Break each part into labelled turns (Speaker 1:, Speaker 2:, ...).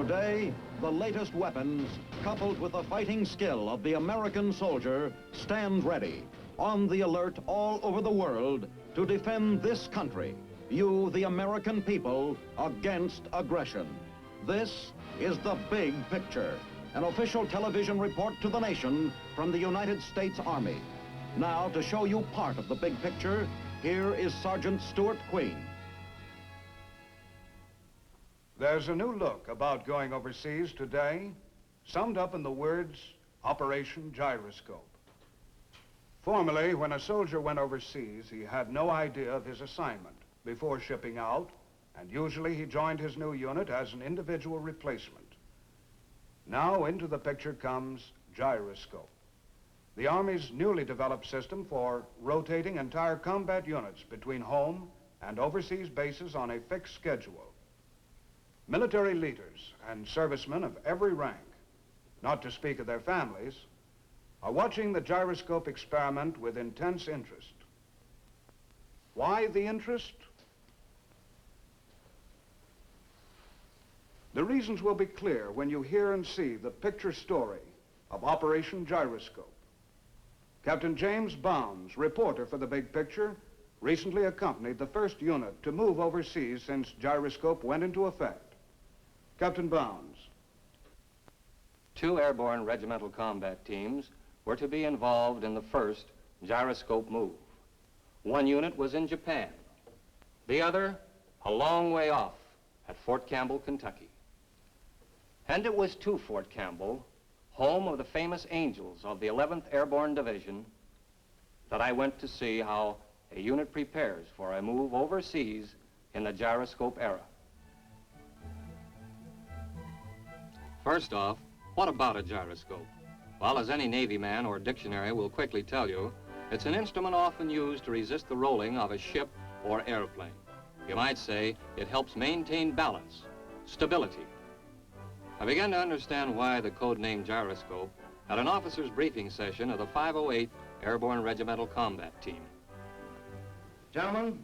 Speaker 1: Today, the latest weapons, coupled with the fighting skill of the American soldier, stand ready, on the alert all over the world to defend this country, you, the American people, against aggression. This is The Big Picture, an official television report to the nation from the United States Army. Now, to show you part of the big picture, here is Sergeant Stuart Queen.
Speaker 2: There's a new look about going overseas today, summed up in the words, Operation Gyroscope. Formerly, when a soldier went overseas, he had no idea of his assignment before shipping out, and usually he joined his new unit as an individual replacement. Now into the picture comes Gyroscope, the Army's newly developed system for rotating entire combat units between home and overseas bases on a fixed schedule. Military leaders and servicemen of every rank, not to speak of their families, are watching the gyroscope experiment with intense interest. Why the interest? The reasons will be clear when you hear and see the picture story of Operation Gyroscope. Captain James Bounds, reporter for The Big Picture, recently accompanied the first unit to move overseas since Gyroscope went into effect. Captain Bounds.
Speaker 3: 2 airborne regimental combat teams were to be involved in the first gyroscope move. One unit was in Japan, the other a long way off at Fort Campbell, Kentucky. And it was to Fort Campbell, home of the famous Angels of the 11th Airborne Division, that I went to see how a unit prepares for a move overseas in the gyroscope era. First off, what about a gyroscope? Well, as any Navy man or dictionary will quickly tell you, it's an instrument often used to resist the rolling of a ship or airplane. You might say it helps maintain balance, stability. I began to understand why the code name gyroscope at an officer's briefing session of the 508th Airborne Regimental Combat Team.
Speaker 4: Gentlemen,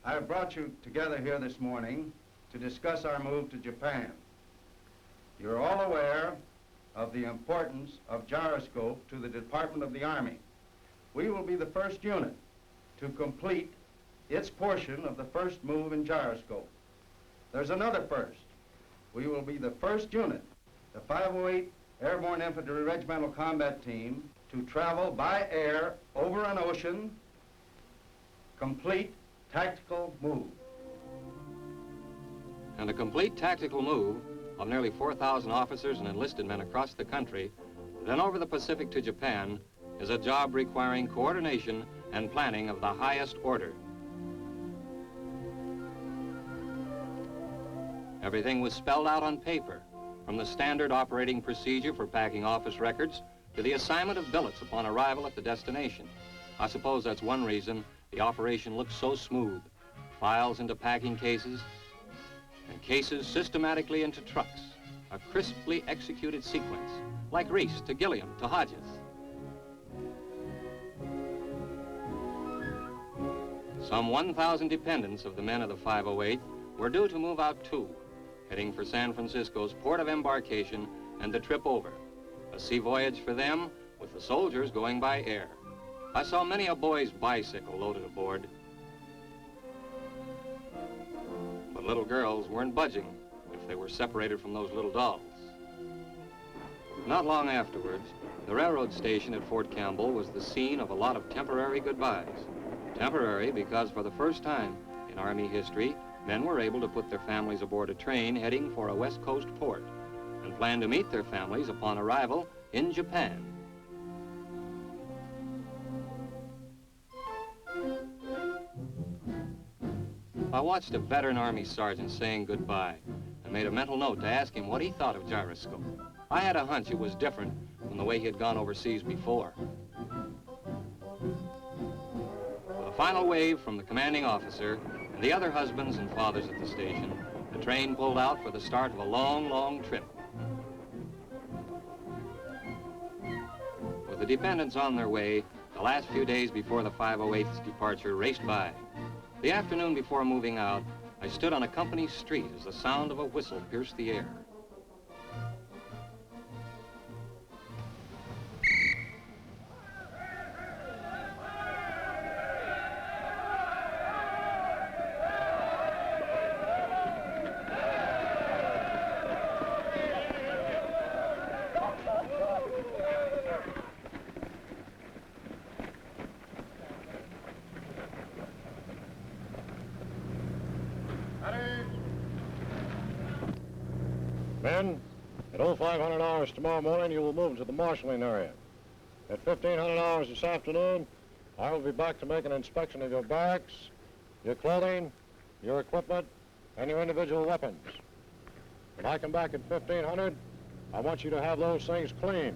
Speaker 4: I have brought you together here this morning to discuss our move to Japan. You're all aware of the importance of gyroscope to the Department of the Army. We will be the first unit to complete its portion of the first move in gyroscope. There's another first. We will be the first unit, the 508 Airborne Infantry Regimental Combat Team, to travel by air over an ocean, complete tactical move.
Speaker 3: And a complete tactical move of nearly 4,000 officers and enlisted men across the country, then over the Pacific to Japan, is a job requiring coordination and planning of the highest order. Everything was spelled out on paper, from the standard operating procedure for packing office records to the assignment of billets upon arrival at the destination. I suppose that's one reason the operation looks so smooth. Files into packing cases, and cases systematically into trucks. A crisply executed sequence, like Reese to Gilliam to Hodges. Some 1,000 dependents of the men of the 508 were due to move out too, heading for San Francisco's port of embarkation and the trip over. A sea voyage for them, with the soldiers going by air. I saw many a boy's bicycle loaded aboard. But little girls weren't budging if they were separated from those little dolls. Not long afterwards, the railroad station at Fort Campbell was the scene of a lot of temporary goodbyes. Temporary because for the first time in Army history, men were able to put their families aboard a train heading for a West Coast port and plan to meet their families upon arrival in Japan. I watched a veteran Army sergeant saying goodbye and made a mental note to ask him what he thought of gyroscope. I had a hunch it was different from the way he had gone overseas before. With a final wave from the commanding officer and the other husbands and fathers at the station, the train pulled out for the start of a long, long trip. With the dependents on their way, the last few days before the 508's departure raced by. The afternoon before moving out, I stood on a company street as the sound of a whistle pierced the air.
Speaker 5: Men, at 0500 hours tomorrow morning, you will move into the marshalling area. At 1500 hours this afternoon, I will be back to make an inspection of your barracks, your clothing, your equipment, and your individual weapons. When I come back at 1500, I want you to have those things clean.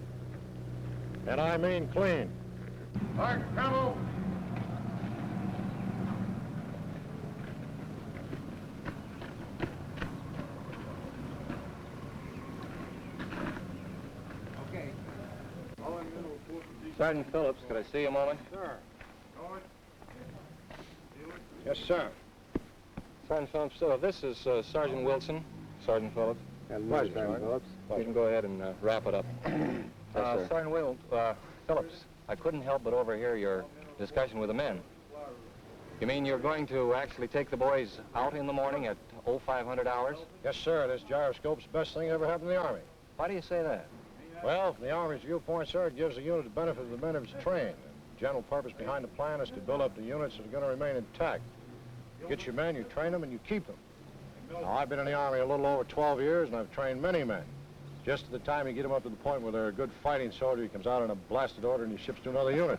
Speaker 5: And I mean clean.
Speaker 2: Mark, Colonel.
Speaker 3: Sergeant Phillips, could I see you a moment?
Speaker 5: Sir. Yes, sir.
Speaker 3: Sergeant Phillips, this is Sergeant Wilson. Sergeant Phillips.
Speaker 5: Pleasure, Sergeant Phillips.
Speaker 3: You can go ahead and wrap it up.
Speaker 5: sir.
Speaker 3: Sergeant Phillips, I couldn't help but overhear your discussion with the men. You mean you're going to actually take the boys out in the morning at 0500 hours?
Speaker 5: Yes, sir. This gyroscope's the best thing that ever happened in the Army.
Speaker 3: Why do you say that?
Speaker 5: Well, from the Army's viewpoint, sir, it gives the unit the benefit of the men it's trained. The general purpose behind the plan is to build up the units that are going to remain intact. You get your men, you train them, and you keep them. Now, I've been in the Army a little over 12 years, and I've trained many men. Just at the time you get them up to the point where they're a good fighting soldier, he comes out in a blasted order and he ships to another unit.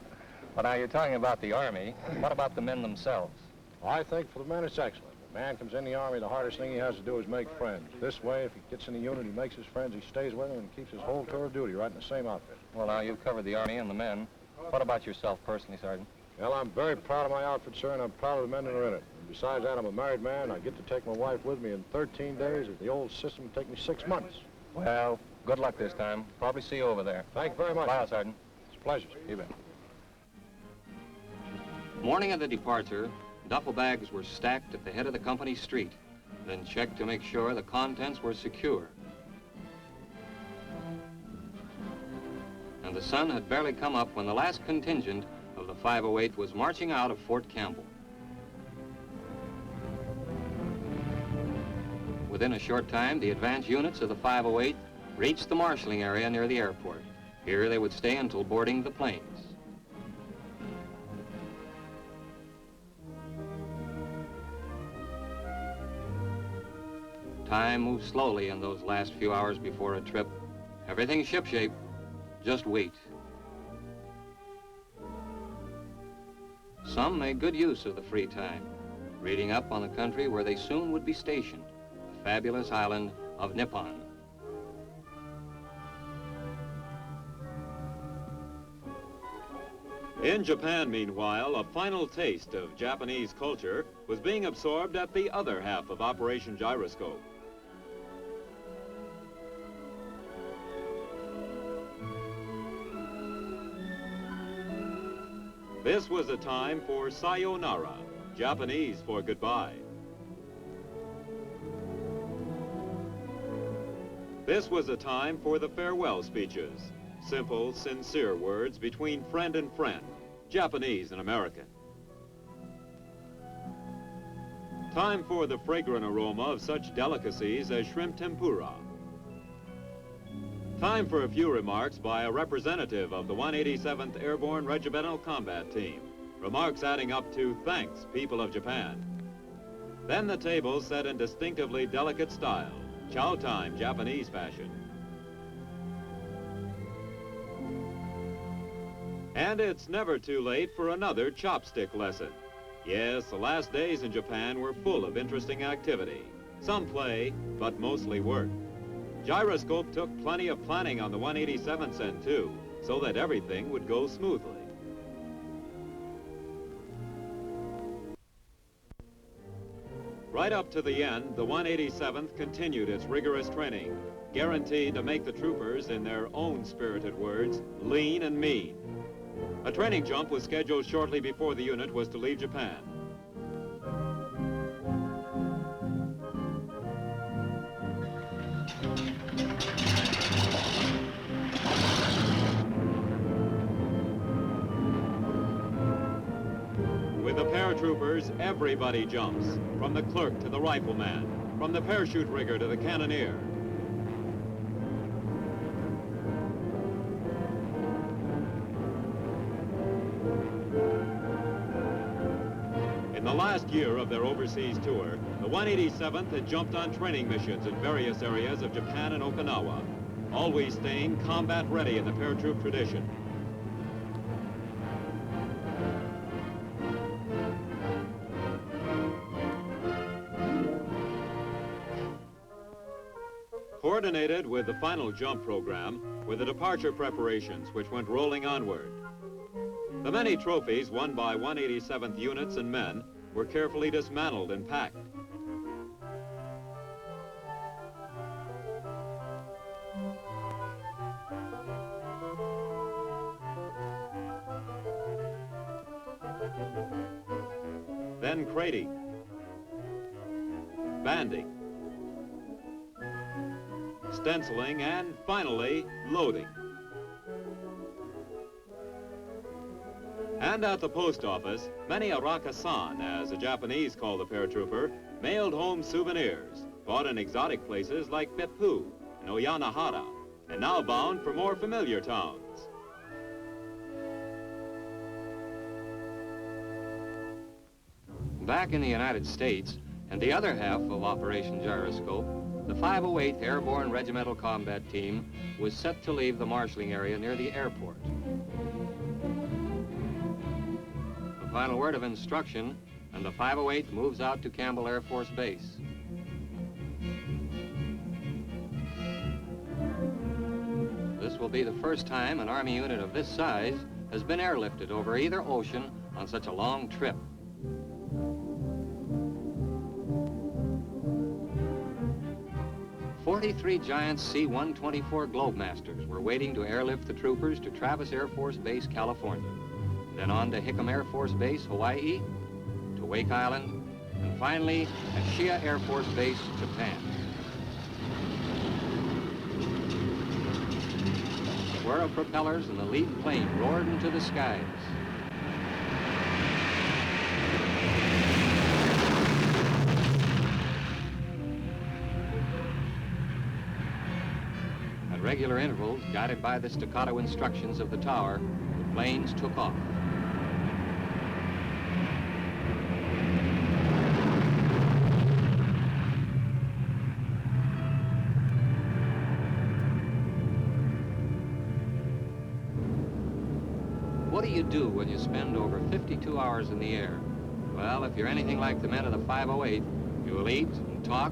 Speaker 3: Well, now, you're talking about the Army. What about the men themselves?
Speaker 5: I think for the men it's excellent. When a man comes in the Army, the hardest thing he has to do is make friends. This way, if he gets in the unit, he makes his friends, he stays with them, and keeps his whole tour of duty right in the same outfit.
Speaker 3: Well, now, you've covered the Army and the men. What about yourself personally, Sergeant?
Speaker 5: Well, I'm very proud of my outfit, sir, and I'm proud of the men that are in it. And besides that, I'm a married man. I get to take my wife with me in 13 days. If the old system would take me 6 months.
Speaker 3: Well, good luck this time. Probably see you over there.
Speaker 5: Thank you very much.
Speaker 3: Bye, Sergeant.
Speaker 5: It's a pleasure.
Speaker 3: You bet. Morning of the departure, duffel bags were stacked at the head of the company street, then checked to make sure the contents were secure. And the sun had barely come up when the last contingent of the 508 was marching out of Fort Campbell. Within a short time, the advance units of the 508 reached the marshalling area near the airport. Here they would stay until boarding the planes. Time moved slowly in those last few hours before a trip. Everything's shipshape. Just wait. Some made good use of the free time, reading up on the country where they soon would be stationed, the fabulous island of Nippon.
Speaker 6: In Japan, meanwhile, a final taste of Japanese culture was being absorbed at the other half of Operation Gyroscope. This was a time for sayonara, Japanese for goodbye. This was a time for the farewell speeches, simple, sincere words between friend and friend, Japanese and American. Time for the fragrant aroma of such delicacies as shrimp tempura. Time for a few remarks by a representative of the 187th Airborne Regimental Combat Team. Remarks adding up to thanks, people of Japan. Then the table set in distinctively delicate style, chow time Japanese fashion. And it's never too late for another chopstick lesson. Yes, the last days in Japan were full of interesting activity. Some play, but mostly work. Gyroscope took plenty of planning on the 187th end too, so that everything would go smoothly. Right up to the end, the 187th continued its rigorous training, guaranteed to make the troopers, in their own spirited words, lean and mean. A training jump was scheduled shortly before the unit was to leave Japan. With the paratroopers, everybody jumps, from the clerk to the rifleman, from the parachute rigger to the cannoneer. In the last year of their overseas tour, the 187th had jumped on training missions in various areas of Japan and Okinawa, always staying combat ready in the paratroop tradition. Coordinated with the final jump program were the departure preparations, which went rolling onward. The many trophies won by 187th units and men were carefully dismantled and packed. Then crating, banding, stenciling, and finally loading. And at the post office, many a rakasan, as the Japanese call the paratrooper, mailed home souvenirs, bought in exotic places like Beppu and Oyanahara, and now bound for more familiar towns.
Speaker 3: Back in the United States, and the other half of Operation Gyroscope, the 508th Airborne Regimental Combat Team was set to leave the marshalling area near the airport. The final word of instruction, and the 508th moves out to Campbell Air Force Base. This will be the first time an Army unit of this size has been airlifted over either ocean on such a long trip. "43 giant C-124 Globemasters were waiting to airlift the troopers to Travis Air Force Base, California, then on to Hickam Air Force Base, Hawaii, to Wake Island, and finally Ashia Air Force Base, Japan. The whir of propellers and the lead plane roared into the skies. At regular intervals, guided by the staccato instructions of the tower, the planes took off. What do you do when you spend over 52 hours in the air? Well, if you're anything like the men of the 508, you will eat and talk,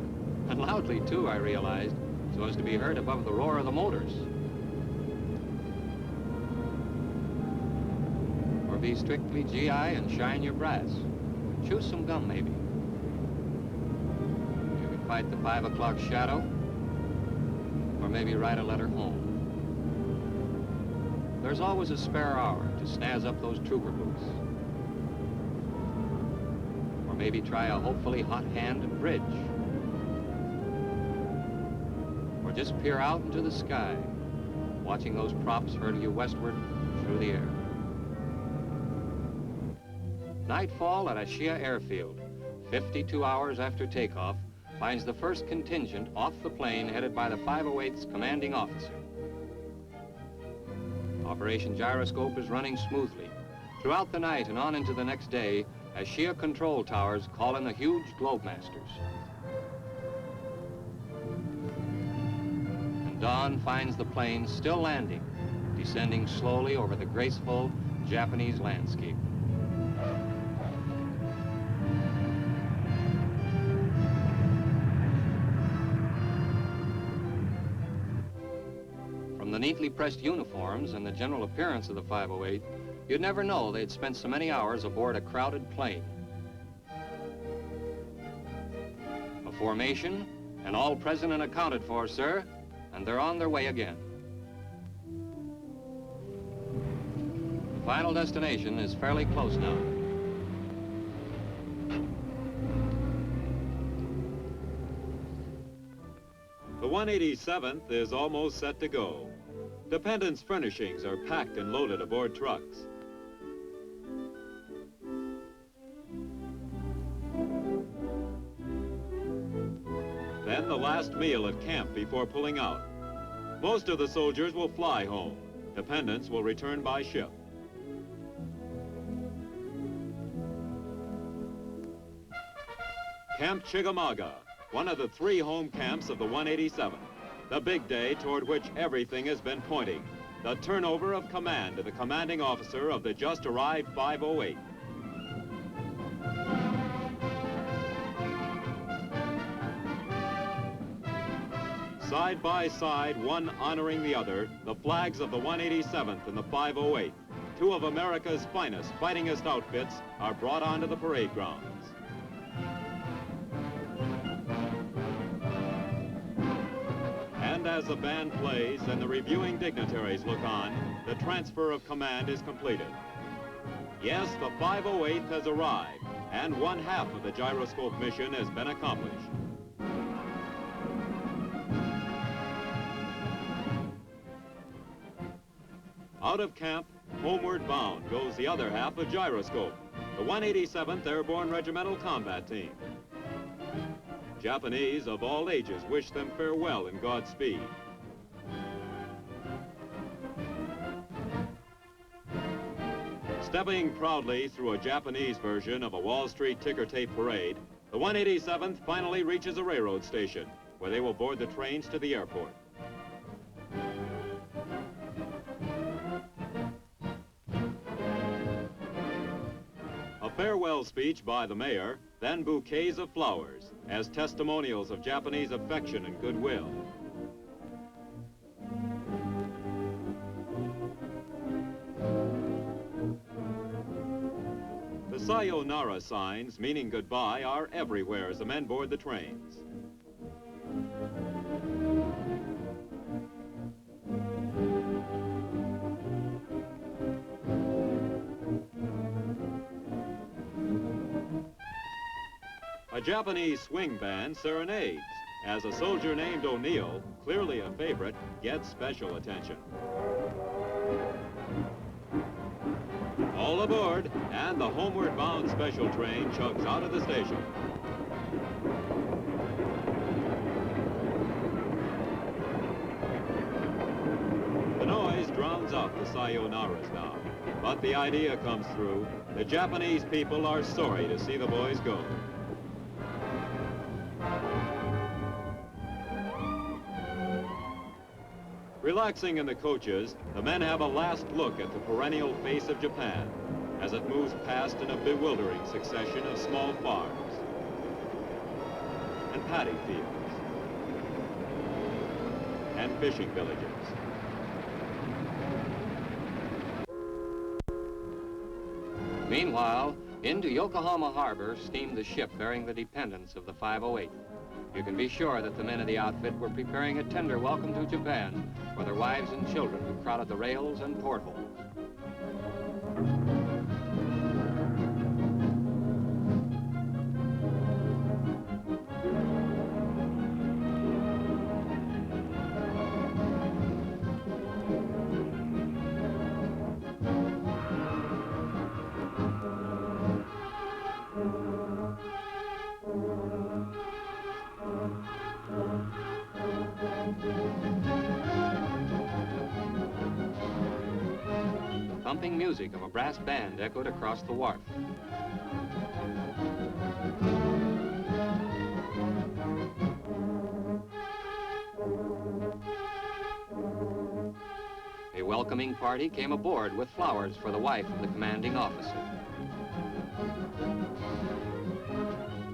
Speaker 3: and loudly too, I realized, so as to be heard above the roar of the motors. Or be strictly GI and shine your brass. Chew some gum, maybe. You could fight the 5 o'clock shadow, or maybe write a letter home. There's always a spare hour to snazz up those trooper boots. Or maybe try a hopefully hot hand at bridge. Or just peer out into the sky, watching those props hurtle you westward through the air. Nightfall at Ashia Airfield, 52 hours after takeoff, finds the first contingent off the plane headed by the 508th's commanding officer. Operation Gyroscope is running smoothly. Throughout the night and on into the next day, Ashia control towers call in the huge Globemasters. And dawn finds the plane still landing, descending slowly over the graceful Japanese landscape. From the neatly pressed uniforms and the general appearance of the 508, you'd never know they'd spent so many hours aboard a crowded plane. A formation, and all present and accounted for, sir, and they're on their way again. The final destination is fairly close now.
Speaker 6: The 187th is almost set to go. Dependents' furnishings are packed and loaded aboard trucks. then the last meal at camp before pulling out. Most of the soldiers will fly home. Dependents will return by ship. Camp Chickamauga, one of the 3 home camps of the 187th. The big day toward which everything has been pointing. The turnover of command to the commanding officer of the just arrived 508. Side by side, one honoring the other, the flags of the 187th and the 508, 2 of America's finest, fightingest outfits, are brought onto the parade grounds. And as the band plays and the reviewing dignitaries look on, the transfer of command is completed. Yes, the 508th has arrived, and 1/2 of the gyroscope mission has been accomplished. Out of camp, homeward bound, goes the other half of Gyroscope, the 187th Airborne Regimental Combat Team. Japanese of all ages wish them farewell and Godspeed. Stepping proudly through a Japanese version of a Wall Street ticker tape parade, the 187th finally reaches a railroad station, where they will board the trains to the airport. A farewell speech by the mayor, then bouquets of flowers as testimonials of Japanese affection and goodwill. The sayonara signs meaning goodbye are everywhere as the men board the trains. A Japanese swing band serenades as a soldier named O'Neill, clearly a favorite, gets special attention. All aboard, and the homeward bound special train chugs out of the station. The noise drowns out the sayonaras now, but the idea comes through. The Japanese people are sorry to see the boys go. Relaxing in the coaches, the men have a last look at the perennial face of Japan as it moves past in a bewildering succession of small farms and paddy fields and fishing villages.
Speaker 3: Meanwhile, into Yokohama Harbor steamed the ship bearing the dependents of the 508. You can be sure that the men of the outfit were preparing a tender welcome to Japan for their wives and children who crowded the rails and portholes. The thumping music of a brass band echoed across the wharf. A welcoming party came aboard with flowers for the wife of the commanding officer.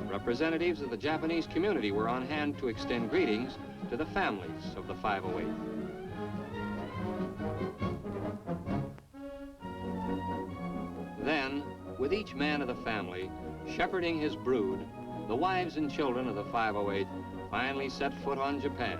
Speaker 3: Representatives of the Japanese community were on hand to extend greetings to the families of the 508. Then, with each man of the family shepherding his brood, the wives and children of the 508 finally set foot on Japan.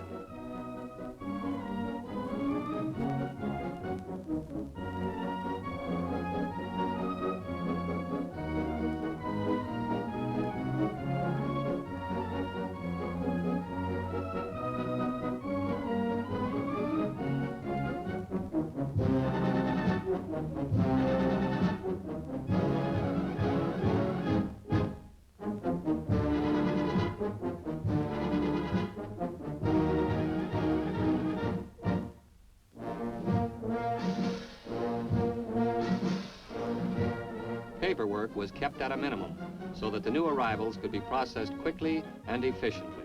Speaker 3: paperwork was kept at a minimum so that the new arrivals could be processed quickly and efficiently.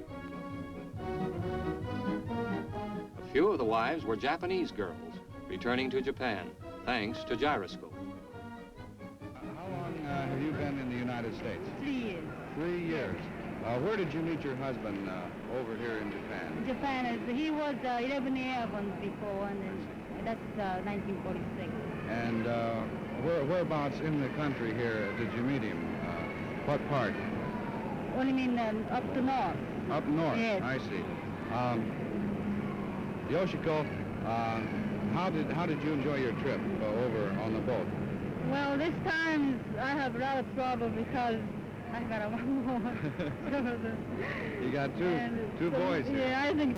Speaker 3: A few of the wives were Japanese girls returning to Japan thanks to Gyroscope.
Speaker 4: How long have you been in the United States?
Speaker 7: 3 years.
Speaker 4: 3 years. Where did you meet your husband over here in Japan?
Speaker 7: Japan, he was 11 Airborne before, and then that's 1946.
Speaker 4: And whereabouts in the country here did you meet him? What part?
Speaker 7: What do you mean, up to north?
Speaker 4: Up north.
Speaker 7: Yes.
Speaker 4: I see. Yoshiko, how did you enjoy your trip over on the boat?
Speaker 7: Well, this time I have a lot of trouble because I got a one more.
Speaker 4: You got two
Speaker 7: And
Speaker 4: boys here.
Speaker 7: Yeah, I think